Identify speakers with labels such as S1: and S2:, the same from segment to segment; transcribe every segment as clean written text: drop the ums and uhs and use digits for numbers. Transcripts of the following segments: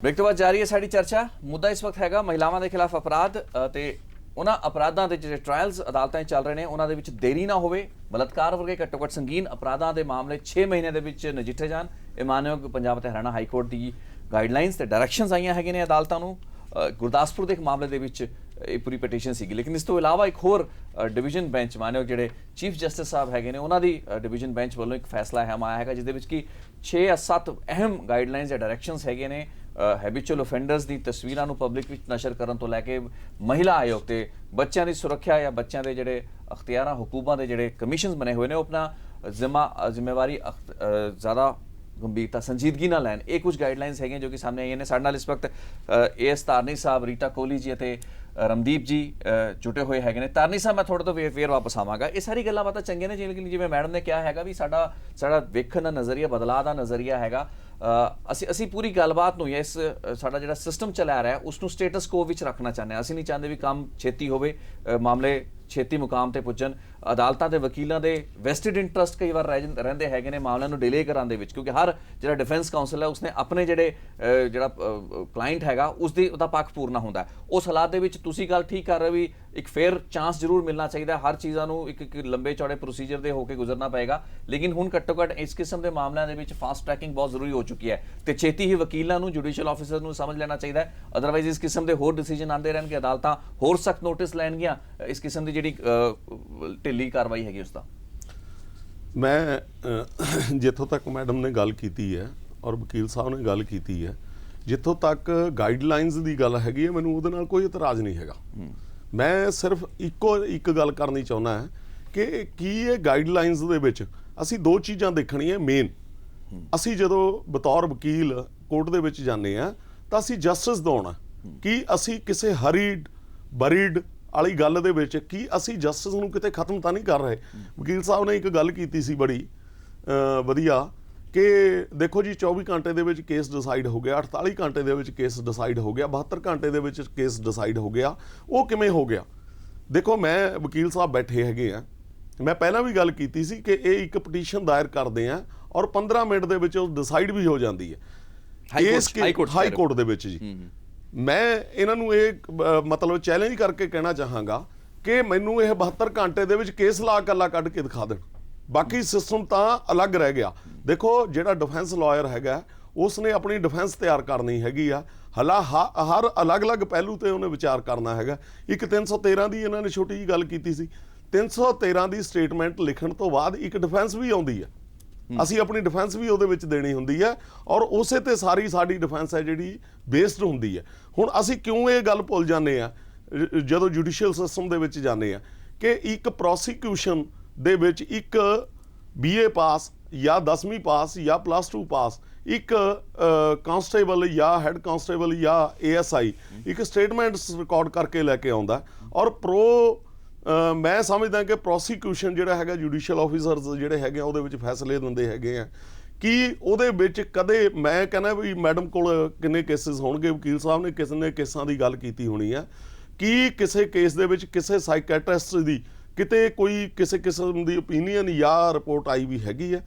S1: Break तो बाद जारी है साड़ी चर्चा। मुद्दा इस वक्त हैगा महिलावां दे खिलाफ अपराध ते उन्हां अपराधां दे जिहड़े ट्रायल्स अदालतां चल रहे हैं उन्हां दे विच देरी ना होवे, बलात्कार वर्गे घट्टो घट्ट संगीन अपराधां दे मामले 6 महीने दे विच नजिठे जान। इह मानयोग पंजाब ते हरियाणा हाई कोर्ट दी गाइडलाइनस ते डायरैक्शनस आईयां हैगे ने अदालतां नूं। गुरदासपुर के एक मामले दे विच ਇਹ पूरी पटीशन सी, लेकिन इस तो इलावा एक होर डिवीजन बेंच मानयोग ਜਿਹੜੇ चीफ जस्टिस साहब हैगे ने उन्हां दी डिवीजन बेंच वालों एक फैसला अहम आया है जिस कि 6 या 7 अहम गाइडलाइनस या डायरैक्शनस हैगे ने हैबिचुअल ऑफेंडर्स की तस्वीरां नूं पब्लिक विच नशर करन तो लैके महिला आयोग ते बच्चों की सुरक्षा या बच्चों के जिहड़े अख्तियारां हुकूमां दे जिहड़े कमीशन बने हुए ने अपना जिम्मेवारी ज़्यादा गंभीरता संजीदगी ना लैन। ये कुछ गाइडलाइनस है जो कि सामने आई ने। साडे नाल इस वक्त AS तारनी साहब, रीटा कोहली जी ते रमदीप जी जुटे हुए है। तारनी साहब मैं थोड़े तो फिर वापस आवांगा। ये सारी गल्लां बातां चंगियां ने जिवें जिवें मैडम ने कहा हैगा भी साडा वेखण दा नज़रिया बदलाव दा नज़रिया हैगा। असी पूरी गलबात नूं इस साडा जिहड़ा सिस्टम चला रहा है उसनूं स्टेटस को विच रखना चाहते हैं। असीं नहीं चाहते भी काम छेती होवे, मामले छेती मुकाम ते पुज्जन। अदालतां दे वकीलां दे वैसटिड इंटरस्ट कई बार रहिंदे हैगे ने मामलिਆਂ ਨੂੰ डिले कराउण दे विच, क्योंकि हर जिहड़ा डिफेंस काउंसल है उसने अपने जिहड़ा क्लाइंट हैगा उसदी उहदा पक्ष पूरना हुंदा है। उस हालात दे विच तुसीं गल ठीक कर रहे भी एक फेयर चांस जरूर मिलना चाहिए। हर चीज़ां नूं एक लंबे चौड़े प्रोसीजर दे होके गुजरना पएगा, लेकिन हुण घट्टो घट्ट इस किस्म के मामलों के विच फास्ट ट्रैकिंग बहुत जरूरी हो चुकी है तो छेती ही वकीलों नूं जुडिशियल ऑफिसर नूं समझ लेना चाहिए। अदरवाइज इस किस्म के होर डिसीजन आते रहणगे, अदालतां होर सख्त नोटिस लैणगियां इस किस्म की जिहड़ी ढिली कार्रवाई हैगी उसका।
S2: मैं जिथों तक मैडम ने गल की है और वकील साहब ने गल की है, जिथों तक गाइडलाइनस की गल हैगी है, मैनूं उहदे नाल कोई इतराज़ नहीं हैगा। मैं सिर्फ एक गल करनी चाहुंदा है कि की ये गाइडलाइनस दे विच असीं दो चीज़ां देखणीआं। मेन असीं जदों बतौर वकील कोर्ट दे विच जाने आ तां असीं जस्टिस दिवाउणा कि असीं किसी हरीड बरीड वाली गल दे विच कि असीं जस्टिस नूं किते खत्म तां नहीं कर रहे। वकील साहब ने एक गल कीती सी बड़ी वधिया कि देखो जी 24 घंटे दे विच केस डिसाइड हो गया, 48 घंटे दे विच केस डिसाइड हो गया, 72 घंटे दे विच केस डिसाइड हो गया। वो किवें हो गया? देखो मैं वकील साहब बैठे हैगे आ, मैं पहलां भी गल कीती सी कि ये एक पटीशन दायर करते हैं और 15 मिनट दे विच डिसाइड भी हो जाती है हाई कोर्ट दे विच जी। मैं इन्हां नूं ये मतलब चैलेंज करके कहना चाहांगा कि मैनूं यह 72 घंटे दे विच केस ला कल्ला कढ के दिखा देण, बाकी सिस्टम तो अलग रह गया। देखो जिहड़ा डिफेंस लॉयर हैगा उसने अपनी डिफेंस तैयार करनी हैगी आ, हर अलग अलग पहलू ते उन्हें विचार करना हैगा। एक 313 की इन्होंने छोटी जी गल की सी, 313 की स्टेटमेंट लिखण तो बाद एक डिफेंस भी आउंदी है, असी अपनी डिफेंस भी उहदे विच देनी हुंदी है और उसे ते सारी साडी डिफेंस है जिहड़ी बेस्ड हुंदी है। हुण असी क्यों ये गल भुल जाने आ जदों जुडिशियल सिस्टम दे विच जाने आ कि एक प्रोसीक्यूशन दे विच एक BA पास या 10वीं पास या +2 पास एक कांस्टेबल या हैड कांस्टेबल या ASI एक स्टेटमेंट्स रिकॉर्ड करके लैके आउंदा और मैं समझदा कि प्रोसीक्यूशन जिहड़ा हैगा जुडिशियल ऑफिसर्स जिहड़े हैगे उहदे विच फैसले दिंदे हैगे आ कि उहदे विच कदे मैं कहना भी मैडम कोल किन्ने केसिस होणगे, वकील साहब ने किसने केसां दी गल कीती होनी है कि किसी केस दे विच किसी साइकैट्रिस्ट दी किते कोई किसी किस्म की ओपीनियन या रिपोर्ट आई भी हैगी है।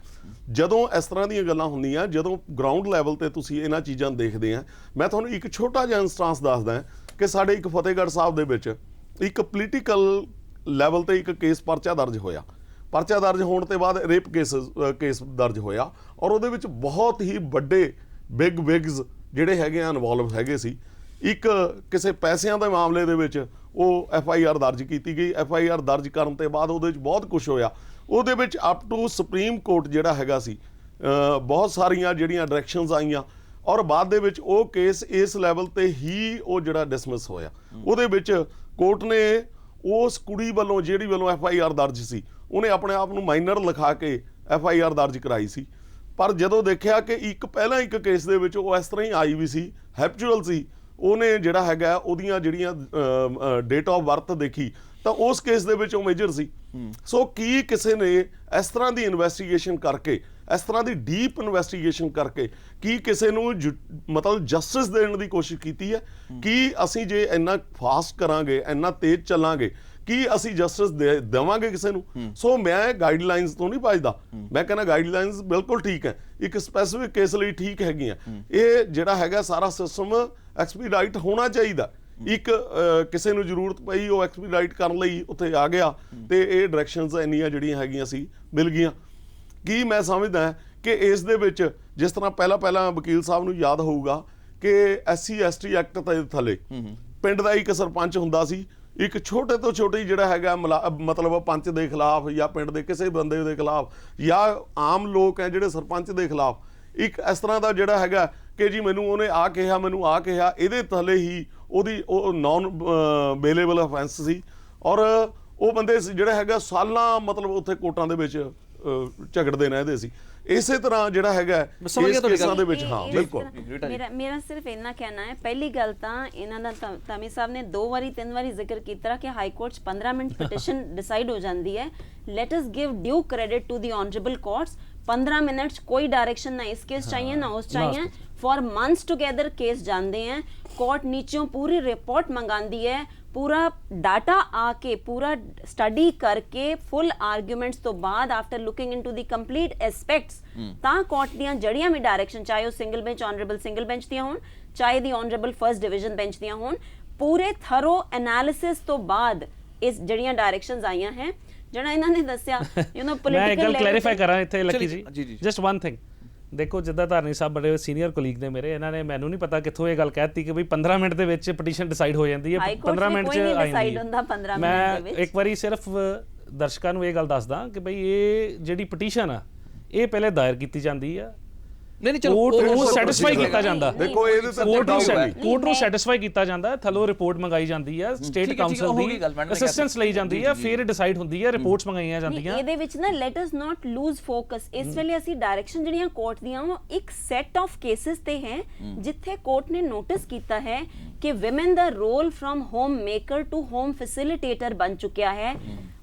S2: जदों इस तरह दी गल्लां हुंदियां, जदों ग्राउंड लैवल ते तुसीं इन्हां चीज़ां देखदे आ, मैं तुहानूं एक छोटा जिहा इंस्टांस दसदा कि साडे एक फतेहगढ़ साहब दे विच एक पोलीटिकल लैवल ते एक केस परचा दर्ज होया। परचा दर्ज होने के बाद रेप केस दर्ज होया और उहदे विच बहुत ही वड्डे बिग विग्स जिहड़े हैगे इनवॉल्व हैगे सी। एक किसी पैसों के मामले दे विच वो FIR दर्ज की गई। FIR दर्ज करने के बाद उहदे विच बहुत कुछ होया। उहदे विच अप टू सुप्रीम कोर्ट जिहड़ा हैगा सी बहुत सारियां जिहड़ियां डायरैक्शनस आईयां और बाद दे विच वो केस इस लैवल ते ही वो जिहड़ा डिसमिस होया। उहदे विच कोर्ट ने उस कुड़ी वालों जिहड़ी वालों FIR दर्ज सी उन्हें अपने आप नूं माइनर लिखा के FIR दर्ज कराई सी, पर जदों देखिया कि एक पहला एक केस दे विच वो इस तरह ही आई भी सी, हैबिचुअल सी, ਉਹਨੇ ਜਿਹੜਾ ਹੈਗਾ ਉਹਦੀਆਂ ਜਿਹੜੀਆਂ ਡੇਟ ਆਫ ਬਰਥ ਦੇਖੀ ਤਾਂ ਉਸ ਕੇਸ ਦੇ ਵਿੱਚ ਉਹ ਮੇਜਰ ਸੀ। ਸੋ ਕੀ ਕਿਸੇ ਨੇ ਇਸ ਤਰ੍ਹਾਂ ਦੀ ਇਨਵੈਸਟੀਗੇਸ਼ਨ ਕਰਕੇ, ਇਸ ਤਰ੍ਹਾਂ ਦੀ ਡੀਪ ਇਨਵੈਸਟੀਗੇਸ਼ਨ ਕਰਕੇ ਕੀ ਕਿਸੇ ਨੂੰ ਮਤਲਬ ਜਸਟਿਸ ਦੇਣ ਦੀ ਕੋਸ਼ਿਸ਼ ਕੀਤੀ ਹੈ ਕਿ ਅਸੀਂ ਜੇ ਇੰਨਾ ਫਾਸਟ ਕਰਾਂਗੇ, ਇੰਨਾ ਤੇਜ਼ ਚੱਲਾਂਗੇ ਕੀ ਅਸੀਂ ਜਸਟਿਸ ਦੇਵਾਂਗੇ ਕਿਸੇ ਨੂੰ? ਸੋ ਮੈਂ ਗਾਈਡਲਾਈਨਸ ਤੋਂ ਨਹੀਂ ਭੱਜਦਾ, ਮੈਂ ਕਹਿੰਦਾ ਗਾਈਡਲਾਈਨਸ ਬਿਲਕੁਲ ਠੀਕ ਹੈ, ਇੱਕ ਸਪੈਸੀਫਿਕ ਕੇਸ ਲਈ ਠੀਕ ਹੈਗੀਆਂ। ਇਹ ਜਿਹੜਾ ਹੈਗਾ ਸਾਰਾ ਸਿਸਟਮ ਐਕਸਪੀਡਾਈਟ ਹੋਣਾ ਚਾਹੀਦਾ। ਇੱਕ ਕਿਸੇ ਨੂੰ ਜ਼ਰੂਰਤ ਪਈ, ਉਹ ਐਕਸਪੀਡਾਈਟ ਕਰਨ ਲਈ ਉੱਥੇ ਆ ਗਿਆ ਤੇ ਇਹ ਡਾਇਰੈਕਸ਼ਨਸ ਇੰਨੀਆਂ ਜਿਹੜੀਆਂ ਹੈਗੀਆਂ ਸੀ ਮਿਲ ਗਈਆਂ। ਕੀ ਮੈਂ ਸਮਝਦਾ ਕਿ ਇਸ ਦੇ ਵਿੱਚ ਜਿਸ ਤਰ੍ਹਾਂ ਪਹਿਲਾਂ ਵਕੀਲ ਸਾਹਿਬ ਨੂੰ ਯਾਦ ਹੋਊਗਾ ਕਿ SC ST ਐਕਟ ਦੇ ਥੱਲੇ ਪਿੰਡ ਦਾ ਇੱਕ ਸਰਪੰਚ ਹੁੰਦਾ ਸੀ, ਇੱਕ ਛੋਟੇ ਤੋਂ ਛੋਟੀ ਜਿਹੜਾ ਹੈਗਾ ਮਤਲਬ ਪੰਚ ਦੇ ਖਿਲਾਫ ਜਾਂ ਪਿੰਡ ਦੇ ਕਿਸੇ ਬੰਦੇ ਦੇ ਖਿਲਾਫ ਜਾਂ ਆਮ ਲੋਕ ਹੈ ਜਿਹੜੇ ਸਰਪੰਚ ਦੇ ਖਿਲਾਫ ਇੱਕ ਇਸ ਤਰ੍ਹਾਂ ਦਾ ਜਿਹੜਾ ਹੈਗਾ ਕਿ ਜੀ ਮੈਨੂੰ ਉਹਨੇ ਆ ਕਿਹਾ, ਮੈਨੂੰ ਆ ਕਿਹਾ, ਇਹਦੇ ਥੱਲੇ ਹੀ ਉਹ ਨੌਨ ਬੇਲੇਬਲ ਅਫੈਂਸ ਸੀ ਔਰ ਉਹ ਬੰਦੇ ਜਿਹੜਾ ਹੈਗਾ ਸਾਲਾਂ ਮਤਲਬ ਉੱਥੇ ਕੋਰਟਾਂ ਦੇ ਵਿੱਚ ਝਗੜਦੇ ਰਹਿੰਦੇ ਸੀ। ਇਸੇ ਤਰ੍ਹਾਂ ਜਿਹੜਾ ਹੈਗਾ ਇਸ ਕੇਸਾਂ ਦੇ ਵਿੱਚ। ਹਾਂ ਬਿਲਕੁਲ,
S3: ਮੇਰਾ ਸਿਰਫ ਇੰਨਾ ਕਹਿਣਾ ਹੈ, ਪਹਿਲੀ ਗੱਲ ਤਾਂ ਇਹਨਾਂ ਦਾ ਧਾਮੀ ਸਾਹਿਬ ਨੇ 2 ਵਾਰੀ 3 ਵਾਰੀ ਜ਼ਿਕਰ ਕੀਤਾ ਕਿ ਹਾਈ ਕੋਰਟ 'ਚ 15 ਮਿੰਟ ਪਟੀਸ਼ਨ ਡਿਸਾਈਡ ਹੋ ਜਾਂਦੀ ਹੈ। Let us give due credit to the honourable courts. 15 minute कोई डायरेक्शन ना इस केस चाहिए ना उस चाहिए, फॉर मंथ्स टुगेदर केस जानते हैं, कोर्ट नीचों पूरी रिपोर्ट मंगाती है, पूरा डाटा आके पूरा स्टडी करके फुल आर्गूमेंट्स तो बाद after looking into the complete aspects ਤਾਂ ਕੋਰਟ ਦੀਆਂ ਜੜੀਆਂ ਵੀ ਡਾਇਰੈਕਸ਼ਨ ਚਾਹੇ ਉਹ single bench honourable single bench ਦੀਆਂ ਹੋਣ ਚਾਹੇ ਦੀ ਆਨਰੇਬਲ ਫਰਸਟ ਡਿਵੀਜ਼ਨ ਬੈਂਚ ਦੀਆਂ ਹੋਣ, ਪੂਰੇ ਥਰੋ ਐਨਾਲਿਸਿਸ ਤੋਂ ਬਾਅਦ ਇਸ ਜਿਹੜੀਆਂ ਡਾਇਰੈਕਸ਼ਨਸ ਆਈਆਂ ਹੈ ਜਿਹੜਾ ਇਹਨਾਂ ਨੇ ਦੱਸਿਆ ਪੋਲੀਟੀਕਲ
S4: ਮੈਂ ਇੱਕ ਗੱਲ ਕਲੈਰੀਫਾਈ ਕਰਾਂ ਇੱਥੇ ਲੱਕੀ ਜੀ, ਜਸਟ ਵਨ ਥਿੰਗ। ਦੇਖੋ ਜਿੱਦਾਂ ਧਾਰਨੀ ਸਾਹਿਬ ਬੜੇ ਸੀਨੀਅਰ ਕੋਲੀਗ ਨੇ ਮੇਰੇ, ਇਹਨਾਂ ਨੇ ਮੈਨੂੰ ਨਹੀਂ ਪਤਾ ਕਿੱਥੋਂ ਇਹ ਗੱਲ ਕਹਿਤੀ ਕਿ ਬਈ 15 ਮਿੰਟ ਦੇ ਵਿੱਚ ਪਟੀਸ਼ਨ ਡਿਸਾਈਡ ਹੋ ਜਾਂਦੀ ਹੈ, 15 ਮਿੰਟ 'ਚ ਆ ਜਾਂਦੀ ਹੈ। ਮੈਂ ਇੱਕ ਵਾਰੀ ਸਿਰਫ ਦਰਸ਼ਕਾਂ ਨੂੰ ਇਹ ਗੱਲ ਦੱਸਦਾ ਕਿ ਬਈ ਇਹ ਜਿਹੜੀ ਪਟੀਸ਼ਨ ਆ ਇਹ ਪਹਿਲੇ ਦਾਇਰ ਕੀਤੀ ਜਾਂਦੀ ਆ,
S1: ਨਹੀਂ ਚਲੋ
S4: ਕੋਰਟ ਨੂੰ ਸੈਟੀਸਫਾਈ ਕੀਤਾ ਜਾਂਦਾ।
S2: ਦੇਖੋ ਇਹਦੇ ਤੇ
S4: ਕੋਰਟ ਨੂੰ ਸੈਟੀਸਫਾਈ ਕੀਤਾ ਜਾਂਦਾ, ਥੱਲੋਂ ਰਿਪੋਰਟ ਮੰਗਾਈ ਜਾਂਦੀ ਹੈ, ਸਟੇਟ ਕਾਉਂਸਲ ਦੀ ਅਸਿਸਟੈਂਸ ਲਈ ਜਾਂਦੀ ਹੈ, ਫਿਰ ਡਿਸਾਈਡ ਹੁੰਦੀ ਹੈ, ਰਿਪੋਰਟਸ ਮੰਗਾਈਆਂ ਜਾਂਦੀਆਂ।
S3: ਇਹਦੇ ਵਿੱਚ ਨਾ ਲੈਟ ਅਸ ਨਾਟ ਲੂਜ਼ ਫੋਕਸ। ਇਸ ਵੇਲੇ ਅਸੀਂ ਡਾਇਰੈਕਸ਼ਨ ਜਿਹੜੀਆਂ ਕੋਰਟ ਦੀਆਂ ਉਹ ਇੱਕ ਸੈਟ ਆਫ ਕੇਸਿਸ ਤੇ ਹੈ ਜਿੱਥੇ ਕੋਰਟ ਨੇ ਨੋਟਿਸ ਕੀਤਾ ਹੈ ਕਿ ਵਿਮਨ ਦਾ role from home maker to home facilitator ਬਣ ਚੁੱਕਿਆ ਹੈ।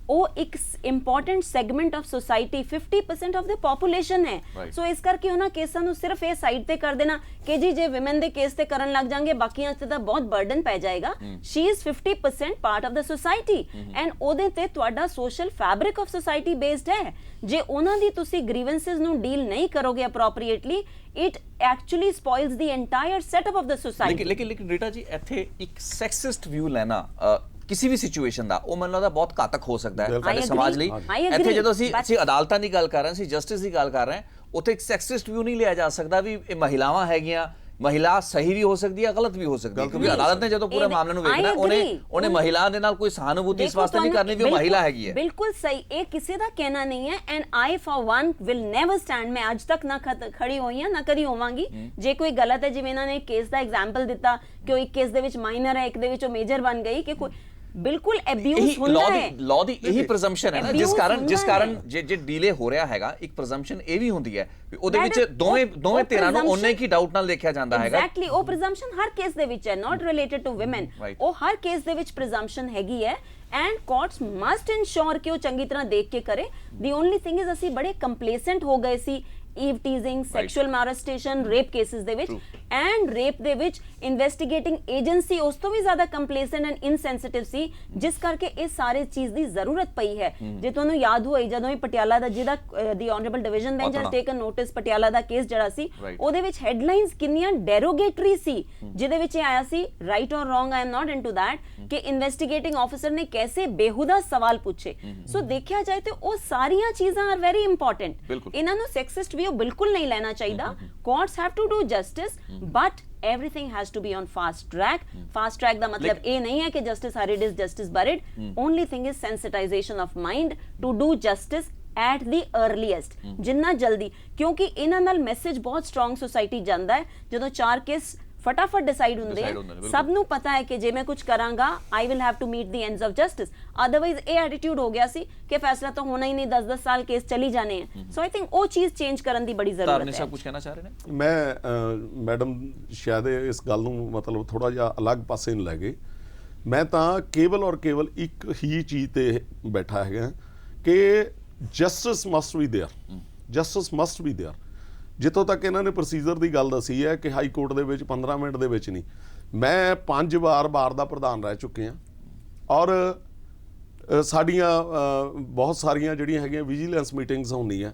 S3: ਉਹ ਇੱਕ important segment of society 50% of the population ਹੈ। ਸੋ ਇਸ ਕਰਕੇ ਉਹਨਾਂ ਕੇਸਾਂ ਨੂੰ ਸਿਰਫ ਇਹ ਸਾਈਡ ਤੇ ਕਰ ਦੇਣਾ ਕਿ ਜੀ ਜੇ ਵਿਮਨ ਦੇ ਕੇਸ ਤੇ ਕਰਨ ਲੱਗ ਜਾਣਗੇ ਬਾਕੀਆਂ ਤੇ ਤਾਂ ਬਹੁਤ ਬਰਡਨ ਪੈ ਜਾਏਗਾ। She is 50% part of the society and ਉਹਦੇ ਤੇ ਤੁਹਾਡਾ social fabric of society based ਹੈ। ਜੇ ਉਹਨਾਂ ਦੀ ਤੁਸੀਂ ਗ੍ਰੀਵੈਂਸਸ ਨੂੰ ਡੀਲ ਨਹੀਂ ਕਰੋਗੇ ਅਪਰੋਪਰੀਏਟਲੀ, it actually ਸਪੋਇਲਸ the entire setup of the society.
S1: ਲੇਕਿਨ ਰੀਟਾ ਜੀ ਇੱਥੇ ਇੱਕ ਸੈਕਸਿਸਟ ਵਿਊ ਲੈਣਾ ਕਿਸੇ ਵੀ ਸਿਚੁਏਸ਼ਨ ਦਾ ਉਹ ਮੈਨੂੰ ਲੱਗਦਾ ਬਹੁਤ ਘਾਤਕ ਹੋ ਸਕਦਾ ਹੈ ਸਾਡੇ ਸਮਾਜ ਲਈ। ਇੱਥੇ ਜਦੋਂ ਅਸੀਂ ਅਦਾਲਤਾਂ ਦੀ ਗੱਲ ਕਰ ਰਹੇ ਹਾਂ, ਅਸੀਂ ਜਸਟਿਸ ਦੀ ਗੱਲ ਕਰ ਰਹੇ ਹਾਂ, ਉੱਥੇ ਇੱਕ ਸੈਕਸਿਸਟ ਵਿਊ ਨਹੀਂ ਲਿਆ ਜਾ ਸਕਦਾ ਵੀ ਇਹ ਮਹਿਲਾਵਾਂ ਹੈਗੀਆਂ, ਮਹਿਲਾ ਸਹੀ ਵੀ ਹੋ ਸਕਦੀ ਹੈ ਗਲਤ ਵੀ ਹੋ ਸਕਦੀ ਹੈ, ਕਿਉਂਕਿ ਅਦਾਲਤ ਨੇ ਜਦੋਂ ਪੂਰੇ ਮਾਮਲੇ ਨੂੰ ਵੇਖਣਾ ਉਹਨੇ ਮਹਿਲਾ ਦੇ ਨਾਲ ਕੋਈ ਸਹਾਨੁਭੂਤੀ ਇਸ ਵਾਸਤੇ ਨਹੀਂ ਕਰਨੀ ਵੀ ਉਹ ਮਹਿਲਾ ਹੈਗੀ ਹੈ।
S3: ਬਿਲਕੁਲ ਸਹੀ, ਇਹ ਕਿਸੇ ਦਾ ਕਹਿਣਾ ਨਹੀਂ ਹੈ and I for one will never stand. ਮੈਂ ਅੱਜ ਤੱਕ ਨਾ ਖੜੀ ਹੋਈ ਹਾਂ ਨਾ ਕਦੀ ਹੋਵਾਂਗੀ ਜੇ ਕੋਈ ਗਲਤ ਹੈ। ਜਿਵੇਂ ਇਹਨਾਂ ਨੇ ਕੇਸ ਦਾ ਐਗਜ਼ਾਮਪਲ ਦਿੱਤਾ ਕਿ ਉਹ ਇੱਕ ਕੇਸ ਦੇ ਵਿੱਚ ਮਾਈਨਰ ਹੈ, ਇੱਕ ਦੇ ਵਿੱਚ ਉਹ ਮੇਜਰ ਬਣ ਗਈ, ਕਿ ਕੋਈ ਬਿਲਕੁਲ ਅਬਿਊਜ਼ ਹੁੰਦਾ ਹੈ।
S1: ਲਾਅ ਦੀ ਇਹੀ ਪ੍ਰੈਜ਼ੰਪਸ਼ਨ ਹੈ ਨਾ ਜਿਸ ਕਾਰਨ ਜੇ ਡੀਲੇ ਹੋ ਰਿਹਾ ਹੈਗਾ, ਇੱਕ ਪ੍ਰੈਜ਼ੰਪਸ਼ਨ ਇਹ ਵੀ ਹੁੰਦੀ ਹੈ ਵੀ ਉਹਦੇ ਵਿੱਚ ਦੋਵੇਂ ਧਿਰਾਂ ਨੂੰ ਉਹਨੇ ਕੀ ਡਾਊਟ ਨਾਲ ਦੇਖਿਆ ਜਾਂਦਾ ਹੈਗਾ।
S3: ਐਗਜ਼ੈਕਟਲੀ, ਉਹ ਪ੍ਰੈਜ਼ੰਪਸ਼ਨ ਹਰ ਕੇਸ ਦੇ ਵਿੱਚ ਹੈ, ਨਾਟ ਰਿਲੇਟਡ ਟੂ ਔਮਨ। ਉਹ ਹਰ ਕੇਸ ਦੇ ਵਿੱਚ ਪ੍ਰੈਜ਼ੰਪਸ਼ਨ ਹੈਗੀ ਹੈ ਐਂਡ ਕੋਰਟਸ ਮਸਟ ਇਨਸ਼ੋਰ ਕਿ ਉਹ ਚੰਗੀ ਤਰ੍ਹਾਂ ਦੇਖ ਕੇ ਕਰੇ। ਦੀ ਓਨਲੀ ਥਿੰਗ ਇਜ਼ ਅਸੀਂ ਬੜੇ ਕੰਪਲੇਸੈਂਟ ਹੋ ਗਏ ਸੀ eve teasing, sexual molestation, rape cases ਦੇ ਵਿੱਚ ਐਂਡ ਰੇਪ ਦੇ ਵਿੱਚ ਇਨਵੈਸਟੀਗੇਟਿੰਗ ਏਜੰਸੀ ਉਸ ਤੋਂ ਵੀ ਜ਼ਿਆਦਾ ਕੰਪਲੇਸੈਂਟ ਐਂਡ ਇਨਸੈਂਸਿਟਿਵ ਸੀ, ਜਿਸ ਕਰਕੇ ਇਹ ਸਾਰੇ ਚੀਜ਼ ਦੀ ਜ਼ਰੂਰਤ ਪਈ ਹੈ। ਜੇ ਤੁਹਾਨੂੰ ਯਾਦ ਹੋਈ ਜਦੋਂ ਇਹ ਪਟਿਆਲਾ ਦਾ ਜਿਹਦਾ ਦੀ honourable division bench has taken notice, Patiala the case ਜਿਹੜਾ ਸੀ ਉਹਦੇ ਵਿੱਚ ਹੈਡਲਾਈਨਸ ਕਿੰਨੀਆਂ ਡੈਰੋਗੇਟਰੀ ਸੀ, ਜਿਹਦੇ ਵਿੱਚ ਇਹ ਆਇਆ ਸੀ ਰਾਈਟ ਔਰ wrong, I am not into that, ਕਿ ਇਨਵੈਸਟੀਗੇਟਿੰਗ ਆਫੀਸਰ ਨੇ ਕੈਸੇ ਬੇਹੁਦਾ ਸਵਾਲ ਪੁੱਛੇ। ਸੋ ਦੇਖਿਆ ਜਾਏ ਤੇ ਉਹ ਸਾਰੀਆਂ ਚੀਜ਼ਾਂ ਆਰ ਵੈਰੀ ਇੰਪੋਰਟੈਂਟ। ਇਹਨਾਂ ਨੂੰ ਸੈਕਸਿਸਟ ਵੀ ਬਿਲਕੁਲ ਨਹੀਂ ਲੈਣਾ ਚਾਹੀਦਾ। Courts have to do justice but everything has to be on fast track. Fast track ਦਾ ਮਤਲਬ ਇਹ ਨਹੀਂ ਹੈ ਕਿ justice hurried is justice buried. Only thing is sensitization of mind to do justice at the earliest. ਜਿੰਨਾ ਜਲਦੀ, ਕਿਉਂਕਿ ਇਹਨਾਂ ਨਾਲ ਮੈਸੇਜ ਬਹੁਤ ਸਟਰੋਂਗ ਸੋਸਾਇਟੀ ਜਾਂਦਾ ਹੈ ਜਦੋਂ 4 ਕੇਸ ਫਟਾਫਟ ਡਿਸਾਈਡ ਹੁੰਦੇ ਆ। ਸਭ ਨੂੰ ਪਤਾ ਹੈ ਕਿ ਜੇ ਮੈਂ ਕੁਝ ਕਰਾਂਗਾ I will have to meet the ends of justice. Otherwise ਇਹ ਐਟੀਟਿਊਡ ਹੋ ਗਿਆ ਸੀ ਕਿ ਫੈਸਲਾ ਤਾਂ ਹੋਣਾ ਹੀ ਨਹੀਂ, 10-10 ਸਾਲ ਕੇਸ ਚਲੀ ਜਾਣੇ ਆ। ਸੋ ਆਈ ਥਿੰਕ ਉਹ ਚੀਜ਼ ਚੇਂਜ ਕਰਨ ਦੀ ਬੜੀ ਜ਼ਰੂਰਤ ਹੈ।
S1: ਤਾਰਨੀ ਸਾਹਿਬ ਕੁਝ ਕਹਿਣਾ ਚਾਹ ਰਹੇ ਨੇ?
S2: ਮੈਂ ਮੈਡਮ ਸ਼ਾਇਦ ਇਸ ਗੱਲ ਨੂੰ ਮਤਲਬ ਥੋੜਾ ਜਿਹਾ ਅਲੱਗ ਪਾਸੇ ਨੂੰ ਲੈ ਗਏ। ਮੈਂ ਤਾਂ ਕੇਵਲ ਔਰ ਕੇਵਲ ਇੱਕ ਹੀ ਚੀਜ਼ ਤੇ ਬੈਠਾ ਹੈਗਾ ਕਿ justice must B there, justice must B there. ਜਿੱਥੋਂ ਤੱਕ ਇਹਨਾਂ ਨੇ ਪ੍ਰੋਸੀਜਰ ਦੀ ਗੱਲ ਦੱਸੀ ਹੈ ਕਿ ਹਾਈ ਕੋਰਟ ਦੇ ਵਿੱਚ 15 ਮਿੰਟ ਦੇ ਵਿੱਚ ਨਹੀਂ, ਮੈਂ 5 ਵਾਰ ਬਾਰ ਦਾ ਪ੍ਰਧਾਨ ਰਹਿ ਚੁੱਕੇ ਹਾਂ ਔਰ ਸਾਡੀਆਂ ਬਹੁਤ ਸਾਰੀਆਂ ਜਿਹੜੀਆਂ ਹੈਗੀਆਂ ਵਿਜੀਲੈਂਸ ਮੀਟਿੰਗਸ ਹੁੰਦੀਆਂ,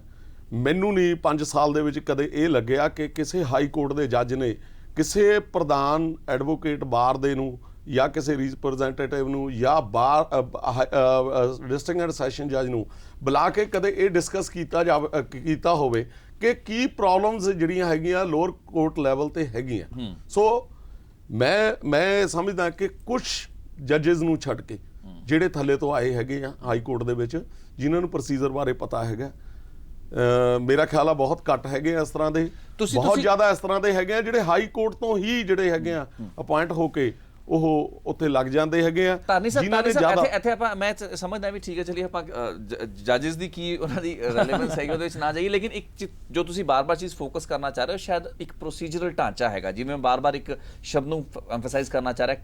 S2: ਮੈਨੂੰ ਨਹੀਂ 5 ਸਾਲ ਦੇ ਵਿੱਚ ਕਦੇ ਇਹ ਲੱਗਿਆ ਕਿ ਕਿਸੇ ਹਾਈ ਕੋਰਟ ਦੇ ਜੱਜ ਨੇ ਕਿਸੇ ਪ੍ਰਧਾਨ ਐਡਵੋਕੇਟ ਬਾਰ ਦੇ ਨੂੰ ਜਾਂ ਕਿਸੇ ਰਿਪਰੈਜ਼ੈਂਟੇਟਿਵ ਨੂੰ ਜਾਂ ਬਾਰ ਡਿਸਟ੍ਰਿਕਟ ਐਂਡ ਸੈਸ਼ਨ ਜੱਜ ਨੂੰ ਬੁਲਾ ਕੇ ਕਦੇ ਇਹ ਡਿਸਕਸ ਕੀਤਾ ਹੋਵੇ ਕਿ ਕੀ ਪ੍ਰੋਬਲਮਸ ਜਿਹੜੀਆਂ ਹੈਗੀਆਂ ਲੋਅਰ ਕੋਰਟ ਲੈਵਲ ਤੇ ਹੈਗੀਆਂ। ਸੋ ਮੈਂ ਸਮਝਦਾ ਕਿ ਕੁਝ ਜੱਜਸ ਨੂੰ ਛੱਡ ਕੇ ਜਿਹੜੇ ਥੱਲੇ ਤੋਂ ਆਏ ਹੈਗੇ ਆ ਹਾਈ ਕੋਰਟ ਦੇ ਵਿੱਚ, ਜਿਨ੍ਹਾਂ ਨੂੰ ਪ੍ਰੋਸੀਜਰ ਬਾਰੇ ਪਤਾ ਹੈਗਾ, ਮੇਰਾ ਖਿਆਲ ਆ ਬਹੁਤ ਘੱਟ ਹੈਗੇ ਇਸ ਤਰ੍ਹਾਂ ਦੇ, ਬਹੁਤ ਜ਼ਿਆਦਾ ਇਸ ਤਰ੍ਹਾਂ ਦੇ ਹੈਗੇ ਆ ਜਿਹੜੇ ਹਾਈ ਕੋਰਟ ਤੋਂ ਹੀ ਜਿਹੜੇ ਹੈਗੇ ਆ ਅਪਾਇੰਟ ਹੋ ਕੇ ਉਹ ਉੱਥੇ ਲੱਗ ਜਾਂਦੇ ਹੈਗੇ ਆ।
S1: ਜਿਨ੍ਹਾਂ ਨੇ ਜ਼ਿਆਦਾ ਇੱਥੇ ਆਪਾਂ ਮੈਂ ਸਮਝਦਾ ਵੀ ਠੀਕ ਹੈ, ਚਲਿਏ ਆਪਾਂ ਜੱਜਸ ਦੀ ਕੀ ਉਹਨਾਂ ਦੀ ਰੈਲੇਵੈਂਸ ਹੈਗੀ ਉਹਦੇ ਵਿੱਚ ਨਾ ਜਾਈਏ, ਲੇਕਿਨ ਇੱਕ ਜੋ ਤੁਸੀਂ ਬਾਰ-ਬਾਰ ਚੀਜ਼ ਫੋਕਸ ਕਰਨਾ ਚਾਹ ਰਹੇ ਹੋ ਸ਼ਾਇਦ ਇੱਕ ਪ੍ਰੋਸੀਜਰਲ ਢਾਂਚਾ ਹੈਗਾ, ਜਿਵੇਂ ਮੈਂ ਬਾਰ-ਬਾਰ ਇੱਕ ਸ਼ਬਦ ਨੂੰ ਐਮਫਸਾਈਜ਼ ਕਰਨਾ ਚਾਹ ਰਿਹਾ,